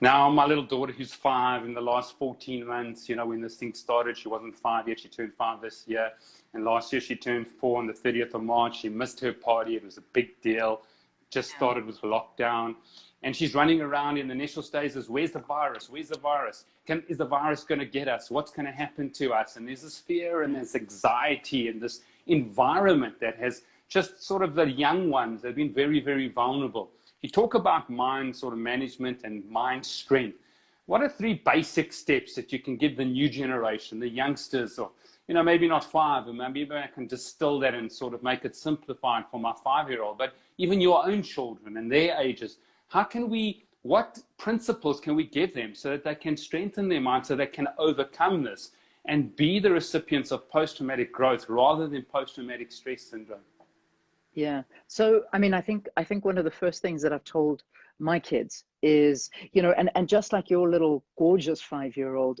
Now, my little daughter, who's 5, in the last 14 months, you know, when this thing started, she wasn't 5 yet. She turned 5 this year. And last year, she turned 4 on the 30th of March. She missed her party. It was a big deal. Just started with lockdown. And she's running around in the initial stages. Where's the virus? Where's the virus? Is the virus going to get us? What's going to happen to us? And there's this fear and this anxiety and this environment that has just sort of the young ones have been very, very vulnerable. You talk about mind sort of management and mind strength. What are 3 basic steps that you can give the new generation, the youngsters, or, you know, maybe not 5, and maybe I can distill that and sort of make it simplified for my 5-year-old, but even your own children and their ages. What principles can we give them so that they can strengthen their mind, so they can overcome this and be the recipients of post-traumatic growth rather than post-traumatic stress syndrome? Yeah. So, I mean, I think one of the first things that I've told my kids is, you know, and just like your little gorgeous 5-year-old,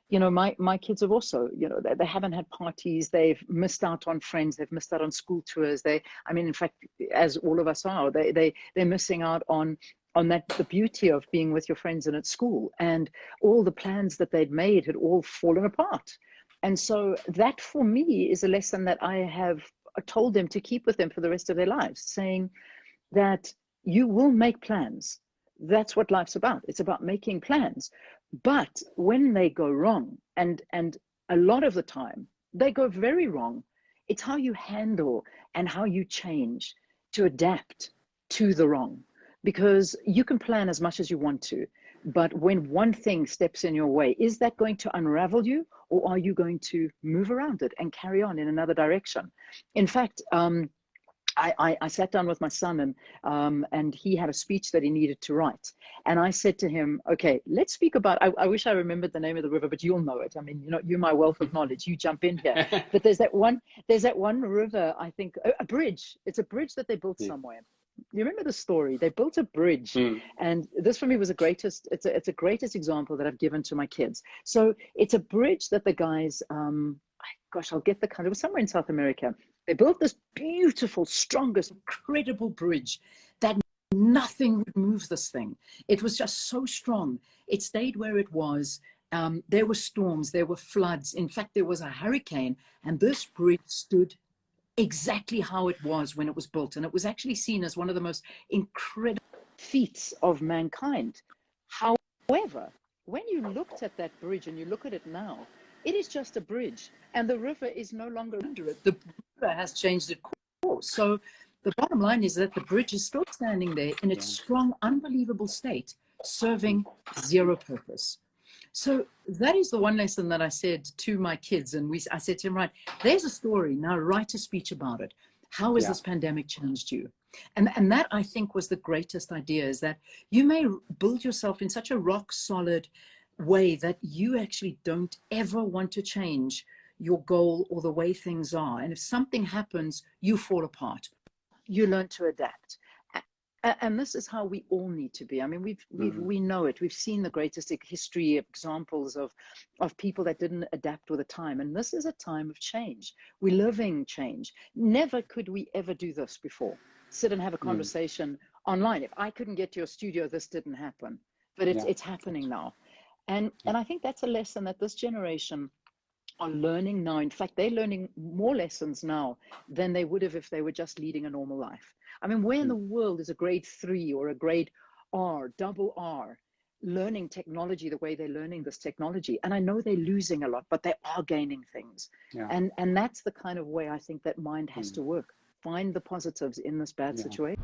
you know, my kids have also, you know, they haven't had parties, they've missed out on friends, they've missed out on school tours. I mean, in fact, as all of us are, they're missing out on the beauty of being with your friends and at school, and all the plans that they'd made had all fallen apart. And so that for me is a lesson that I have told them to keep with them for the rest of their lives, saying that you will make plans. That's what life's about. It's about making plans. But when they go wrong, and a lot of the time they go very wrong, it's how you handle and how you change to adapt to the wrong. Because you can plan as much as you want to, but when one thing steps in your way, is that going to unravel you, or are you going to move around it and carry on in another direction? In fact, I sat down with my son, and he had a speech that he needed to write. And I said to him, okay, let's speak about, I wish I remembered the name of the river, but you'll know it. I mean, you know, you're my wealth of knowledge, you jump in here. But there's that one river, I think, a bridge. It's a bridge that they built somewhere. You remember the story? They built a bridge, and this for me was it's a greatest example that I've given to my kids. So it's a bridge that the guys, gosh, I'll get the country, it was somewhere in South America. They built this beautiful, strongest, incredible bridge that nothing would move this thing. It was just so strong. It stayed where it was. There were storms, there were floods. In fact, there was a hurricane, and this bridge stood exactly how it was when it was built. And it was actually seen as one of the most incredible feats of mankind. However, when you looked at that bridge and you look at it now, it is just a bridge, and the river is no longer under it. The river has changed its course. So the bottom line is that the bridge is still standing there in its strong, unbelievable state, serving zero purpose. So that is the one lesson that I said to my kids. And I said to him, right, there's a story. Now write a speech about it. How has this pandemic changed you? And that, I think, was the greatest idea, is that you may build yourself in such a rock solid way that you actually don't ever want to change your goal or the way things are. And if something happens, you fall apart. You learn to adapt. And this is how we all need to be. I mean, we know it. We've seen the greatest history of examples of people that didn't adapt with the time. And this is a time of change. We're living change. Never could we ever do this before. Sit and have a conversation online. If I couldn't get to your studio, this didn't happen. But it's happening now. And I think that's a lesson that this generation are learning now. In fact, they're learning more lessons now than they would have if they were just leading a normal life. I mean, where in the world is a grade 3 or a grade double R, learning technology the way they're learning this technology? And I know they're losing a lot, but they are gaining things. And that's the kind of way I think that mind has to work. Find the positives in this bad situation.